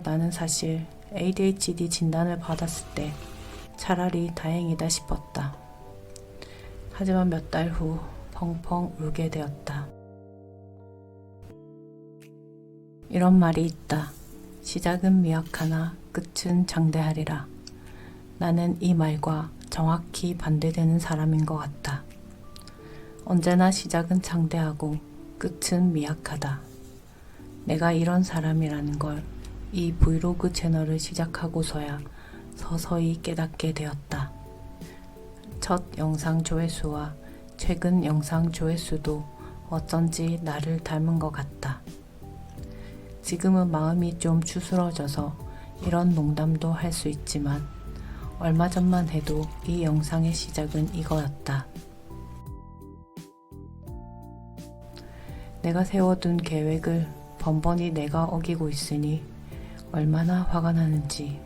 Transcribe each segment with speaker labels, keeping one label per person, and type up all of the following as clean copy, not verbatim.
Speaker 1: 나는 사실 ADHD 진단을 받았을 때 차라리 다행이다 싶었다. 하지만 몇 달 후 펑펑 울게 되었다. 이런 말이 있다. 시작은 미약하나 끝은 장대하리라. 나는 이 말과 정확히 반대되는 사람인 것 같다. 언제나 시작은 장대하고 끝은 미약하다. 내가 이런 사람이라는 걸 이 브이로그 채널을 시작하고서야 서서히 깨닫게 되었다. 첫 영상 조회수와 최근 영상 조회수도 어쩐지 나를 닮은 것 같다. 지금은 마음이 좀 추스러져서 이런 농담도 할 수 있지만 얼마 전만 해도 이 영상의 시작은 이거였다. 내가 세워둔 계획을 번번이 내가 어기고 있으니 얼마나 화가 나는지.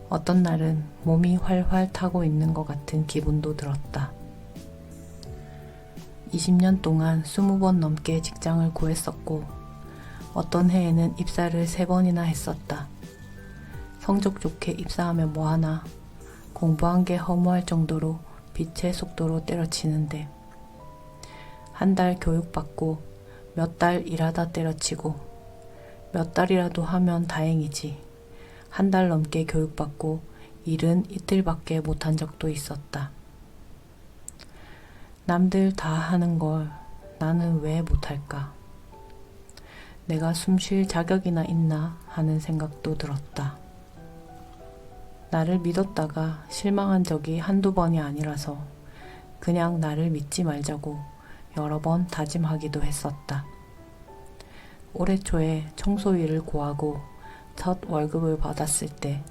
Speaker 1: 어떤 날은 몸이 활활 타고 있는 것 같은 기분도 들었다. 20년 동안 20번 넘게 직장을 구했었고 어떤 해에는 입사를 3번이나 했었다. 성적 좋게 입사하면 뭐하나 공부한 게 허무할 정도로 빛의 속도로 때려치는데 한 달 교육받고 몇 달 일하다 때려치고 몇 달이라도 하면 다행이지. 한 달 넘게 교육받고 일은 이틀밖에 못한 적도 있었다. 남들 다 하는 걸 나는 왜 못할까? 내가 숨 쉴 자격이나 있나 하는 생각도 들었다. 나를 믿었다가 실망한 적이 한두 번이 아니라서 그냥 나를 믿지 말자고 여러 번 다짐하기도 했었다. 올해 초에 청소일을 구하고 첫 월급을 받았을 때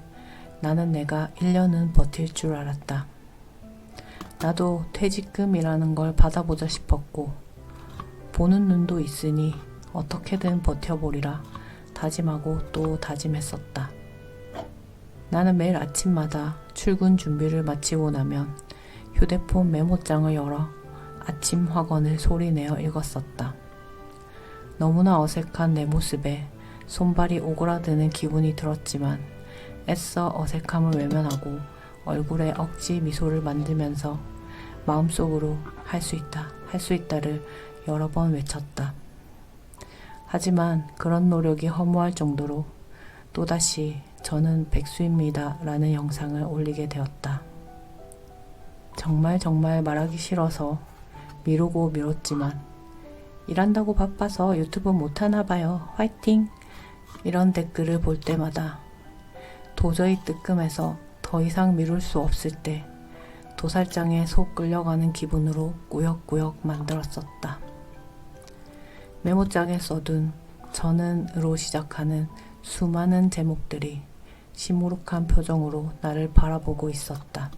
Speaker 1: 나는 내가 1년은 버틸 줄 알았다. 나도 퇴직금이라는 걸 받아보자 싶었고 보는 눈도 있으니 어떻게든 버텨보리라 다짐하고 또 다짐했었다. 나는 매일 아침마다 출근 준비를 마치고 나면 휴대폰 메모장을 열어 아침 확언을 소리내어 읽었었다. 너무나 어색한 내 모습에 손발이 오그라드는 기분이 들었지만 애써 어색함을 외면하고 얼굴에 억지 미소를 만들면서 마음속으로 할 수 있다, 할 수 있다를 여러 번 외쳤다. 하지만 그런 노력이 허무할 정도로 또다시 저는 백수입니다 라는 영상을 올리게 되었다. 정말 말하기 싫어서 미루고 미뤘지만 일한다고 바빠서 유튜브 못하나 봐요. 화이팅! 이런 댓글을 볼 때마다 도저히 뜨끔해서 더 이상 미룰 수 없을 때 도살장에 속 끌려가는 기분으로 꾸역꾸역 만들었었다. 메모장에 써둔 저는으로 시작하는 수많은 제목들이 시무룩한 표정으로 나를 바라보고 있었다.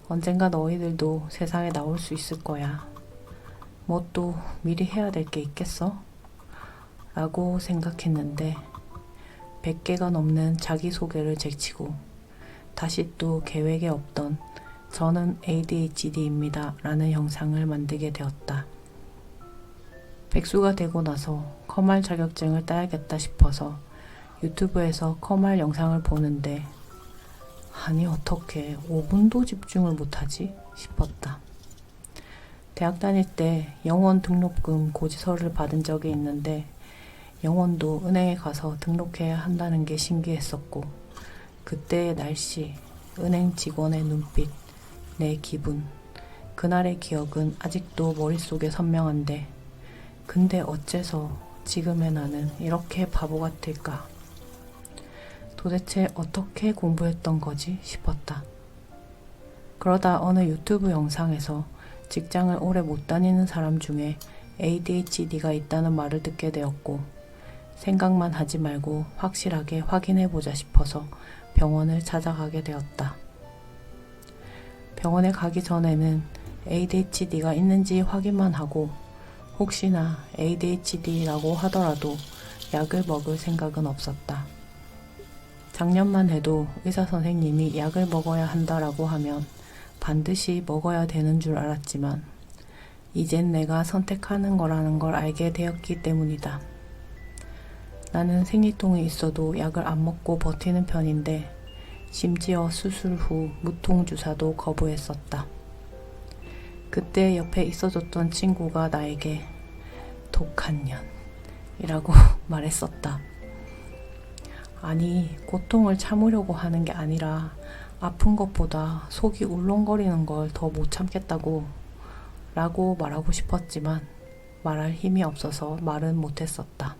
Speaker 1: 언젠가 너희들도 세상에 나올 수 있을 거야. 뭐 또 미리 해야 될 게 있겠어? 라고 생각했는데 100개가 넘는 자기소개를 제치고 다시 또 계획에 없던 저는 ADHD입니다 라는 영상을 만들게 되었다. 백수가 되고 나서 컴활 자격증을 따야겠다 싶어서 유튜브에서 컴활 영상을 보는데 아니 어떻게 5분도 집중을 못하지 싶었다. 대학 다닐 때 영원 등록금 고지서를 받은 적이 있는데 영원도 은행에 가서 등록해야 한다는 게 신기했었고 그때의 날씨, 은행 직원의 눈빛, 내 기분, 그날의 기억은 아직도 머릿속에 선명한데 근데 어째서 지금의 나는 이렇게 바보 같을까? 도대체 어떻게 공부했던 거지 싶었다. 그러다 어느 유튜브 영상에서 직장을 오래 못 다니는 사람 중에 ADHD가 있다는 말을 듣게 되었고 생각만 하지 말고 확실하게 확인해보자 싶어서 병원을 찾아가게 되었다. 병원에 가기 전에는 ADHD가 있는지 확인만 하고 혹시나 ADHD라고 하더라도 약을 먹을 생각은 없었다. 작년만 해도 의사 선생님이 약을 먹어야 한다라고 하면 반드시 먹어야 되는 줄 알았지만 이젠 내가 선택하는 거라는 걸 알게 되었기 때문이다. 나는 생리통이 있어도 약을 안 먹고 버티는 편인데 심지어 수술 후 무통주사도 거부했었다. 그때 옆에 있어줬던 친구가 나에게 독한 년이라고 말했었다. 아니, 고통을 참으려고 하는 게 아니라 아픈 것보다 속이 울렁거리는 걸 더 못 참겠다고 라고 말하고 싶었지만 말할 힘이 없어서 말은 못했었다.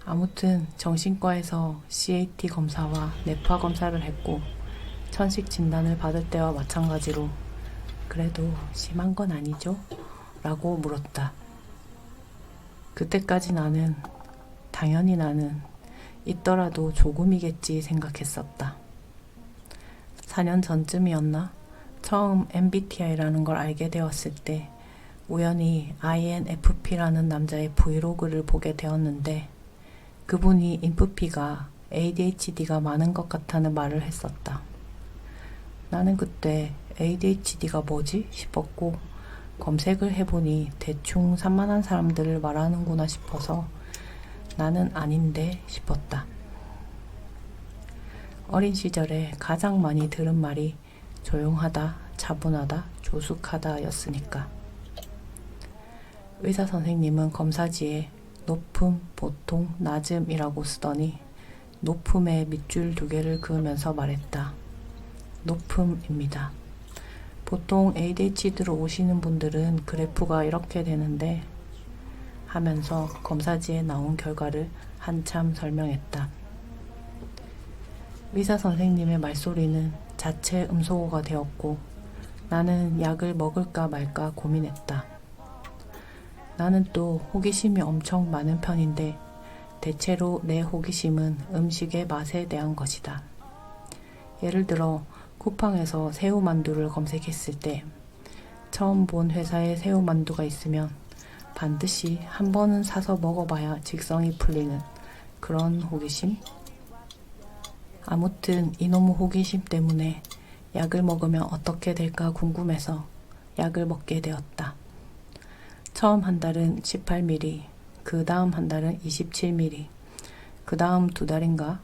Speaker 1: 아무튼 정신과에서 CAT 검사와 뇌파 검사를 했고 천식 진단을 받을 때와 마찬가지로 그래도 심한 건 아니죠? 라고 물었다. 그때까지 당연히 나는 있더라도 조금이겠지 생각했었다. 4년 전쯤이었나? 처음 MBTI라는 걸 알게 되었을 때 우연히 INFP라는 남자의 브이로그를 보게 되었는데 그분이 인프피가 ADHD가 많은 것 같다는 말을 했었다. 나는 그때 ADHD가 뭐지? 싶었고 검색을 해보니 대충 산만한 사람들을 말하는구나 싶어서 나는 아닌데 싶었다. 어린 시절에 가장 많이 들은 말이 조용하다, 차분하다, 조숙하다 였으니까. 의사 선생님은 검사지에 높음, 보통, 낮음이라고 쓰더니 높음에 밑줄 2개를 그으면서 말했다. 높음입니다. 보통 ADHD로 오시는 분들은 그래프가 이렇게 되는데 하면서 검사지에 나온 결과를 한참 설명했다. 의사 선생님의 말소리는 자체 음소거가 되었고 나는 약을 먹을까 말까 고민했다. 나는 또 호기심이 엄청 많은 편인데 대체로 내 호기심은 음식의 맛에 대한 것이다. 예를 들어 쿠팡에서 새우만두를 검색했을 때 처음 본 회사의 새우만두가 있으면 반드시 한 번은 사서 먹어봐야 직성이 풀리는 그런 호기심? 아무튼 이놈의 호기심 때문에 약을 먹으면 어떻게 될까 궁금해서 약을 먹게 되었다. 처음 한 달은 18ml, 그 다음 한 달은 27ml, 그 다음 2달인가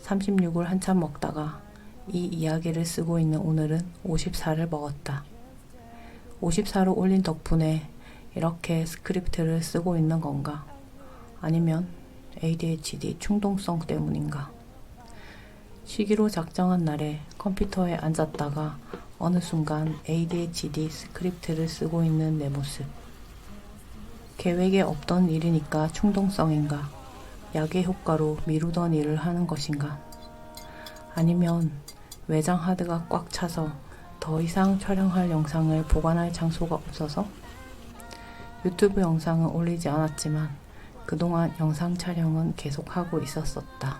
Speaker 1: 36을 한참 먹다가 이 이야기를 쓰고 있는 오늘은 54를 먹었다. 54로 올린 덕분에 이렇게 스크립트를 쓰고 있는 건가? 아니면 ADHD 충동성 때문인가? 시기로 작정한 날에 컴퓨터에 앉았다가 어느 순간 ADHD 스크립트를 쓰고 있는 내 모습. 계획에 없던 일이니까 충동성인가? 약의 효과로 미루던 일을 하는 것인가? 아니면 외장 하드가 꽉 차서 더 이상 촬영할 영상을 보관할 장소가 없어서? 유튜브 영상은 올리지 않았지만 그동안 영상 촬영은 계속하고 있었었다.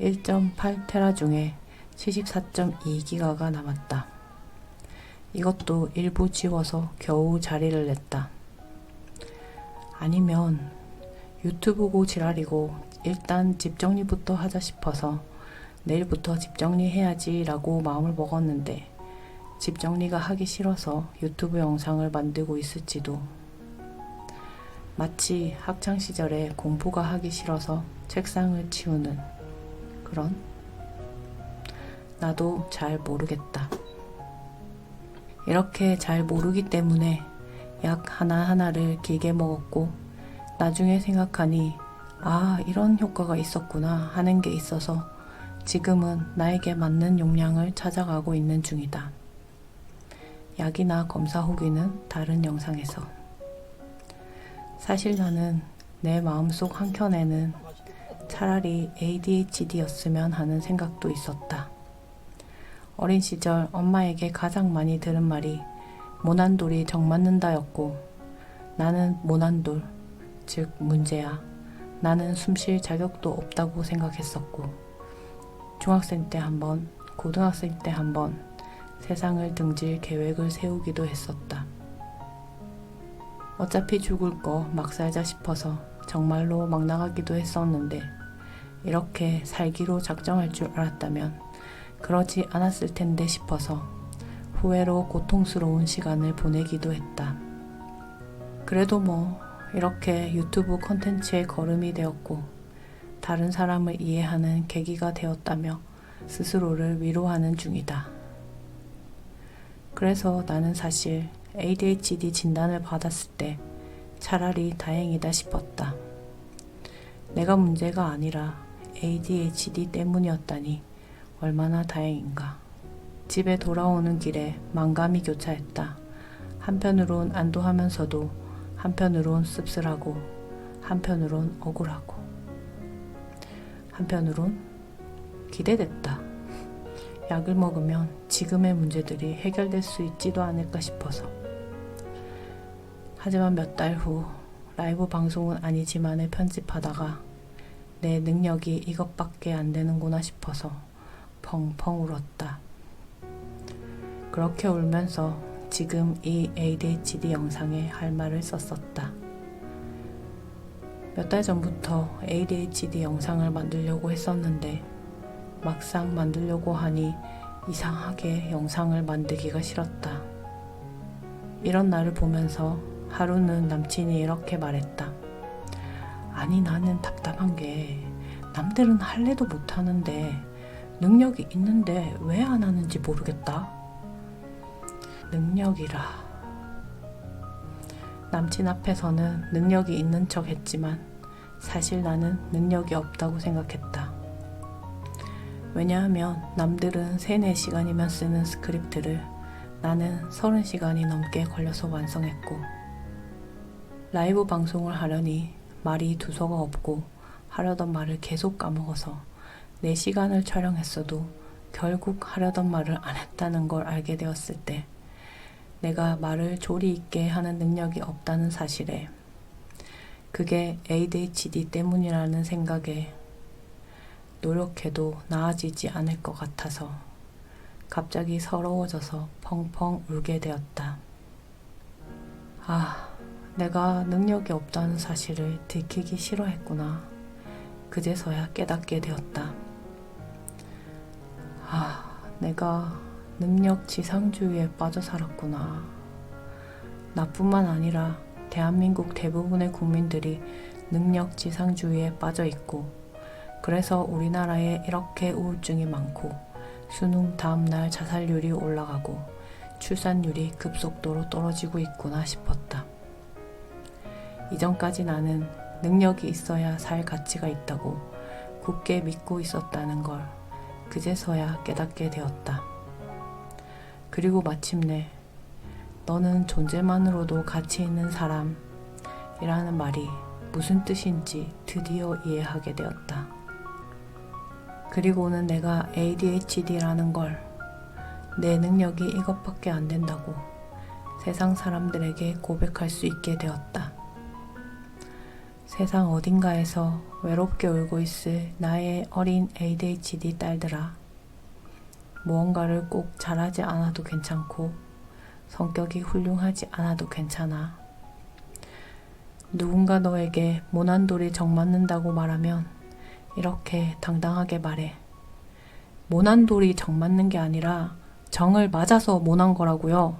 Speaker 1: 1.8테라 중에 74.2기가가 남았다. 이것도 일부 지워서 겨우 자리를 냈다. 아니면 유튜브고 지랄이고 일단 집 정리부터 하자 싶어서 내일부터 집 정리해야지 라고 마음을 먹었는데 집 정리가 하기 싫어서 유튜브 영상을 만들고 있을지도. 마치 학창시절에 공부가 하기 싫어서 책상을 치우는 그런? 나도 잘 모르겠다. 이렇게 잘 모르기 때문에 약 하나하나를 길게 먹었고 나중에 생각하니 아, 이런 효과가 있었구나 하는 게 있어서 지금은 나에게 맞는 용량을 찾아가고 있는 중이다. 약이나 검사 후기는 다른 영상에서. 사실 나는 내 마음속 한켠에는 차라리 ADHD였으면 하는 생각도 있었다. 어린 시절 엄마에게 가장 많이 들은 말이 모난돌이 정 맞는다였고 나는 모난돌, 즉 문제야. 나는 숨 쉴 자격도 없다고 생각했었고 중학생 때 한 번, 고등학생 때 한 번 세상을 등질 계획을 세우기도 했었다. 어차피 죽을 거 막 살자 싶어서 정말로 막 나가기도 했었는데 이렇게 살기로 작정할 줄 알았다면 그러지 않았을 텐데 싶어서 후회로 고통스러운 시간을 보내기도 했다. 그래도 뭐 이렇게 유튜브 콘텐츠의 걸음이 되었고 다른 사람을 이해하는 계기가 되었다며 스스로를 위로하는 중이다. 그래서 나는 사실 ADHD 진단을 받았을 때 차라리 다행이다 싶었다. 내가 문제가 아니라 ADHD 때문이었다니 얼마나 다행인가. 집에 돌아오는 길에 만감이 교차했다. 한편으론 안도하면서도 한편으론 씁쓸하고 한편으론 억울하고 한편으론 기대됐다. 약을 먹으면 지금의 문제들이 해결될 수 있지도 않을까 싶어서. 하지만 몇 달 후 라이브 방송은 아니지만을 편집하다가 내 능력이 이것밖에 안 되는구나 싶어서 펑펑 울었다. 그렇게 울면서 지금 이 ADHD 영상에 할 말을 썼었다. 몇 달 전부터 ADHD 영상을 만들려고 했었는데 막상 만들려고 하니 이상하게 영상을 만들기가 싫었다. 이런 나를 보면서 하루는 남친이 이렇게 말했다. 아니 나는 답답한 게 남들은 할래도 못하는데 능력이 있는데 왜 안 하는지 모르겠다. 능력이라. 남친 앞에서는 능력이 있는 척 했지만 사실 나는 능력이 없다고 생각했다. 왜냐하면 남들은 3, 4시간이면 쓰는 스크립트를 나는 30시간이 넘게 걸려서 완성했고 라이브 방송을 하려니 말이 두서가 없고 하려던 말을 계속 까먹어서 4시간을 촬영했어도 결국 하려던 말을 안 했다는 걸 알게 되었을 때 내가 말을 조리 있게 하는 능력이 없다는 사실에 그게 ADHD 때문이라는 생각에 노력해도 나아지지 않을 것 같아서 갑자기 서러워져서 펑펑 울게 되었다. 아, 내가 능력이 없다는 사실을 들키기 싫어했구나. 그제서야 깨닫게 되었다. 아, 내가 능력 지상주의에 빠져 살았구나. 나뿐만 아니라 대한민국 대부분의 국민들이 능력 지상주의에 빠져 있고 그래서 우리나라에 이렇게 우울증이 많고 수능 다음날 자살률이 올라가고 출산율이 급속도로 떨어지고 있구나 싶었다. 이전까지 나는 능력이 있어야 살 가치가 있다고 굳게 믿고 있었다는 걸 그제서야 깨닫게 되었다. 그리고 마침내 너는 존재만으로도 가치 있는 사람이라는 말이 무슨 뜻인지 드디어 이해하게 되었다. 그리고는 내가 ADHD라는 걸, 내 능력이 이것밖에 안 된다고 세상 사람들에게 고백할 수 있게 되었다. 세상 어딘가에서 외롭게 울고 있을 나의 어린 ADHD 딸들아, 무언가를 꼭 잘하지 않아도 괜찮고 성격이 훌륭하지 않아도 괜찮아. 누군가 너에게 모난돌이 정 맞는다고 말하면 이렇게 당당하게 말해. 모난돌이 정 맞는 게 아니라 정을 맞아서 모난 거라고요.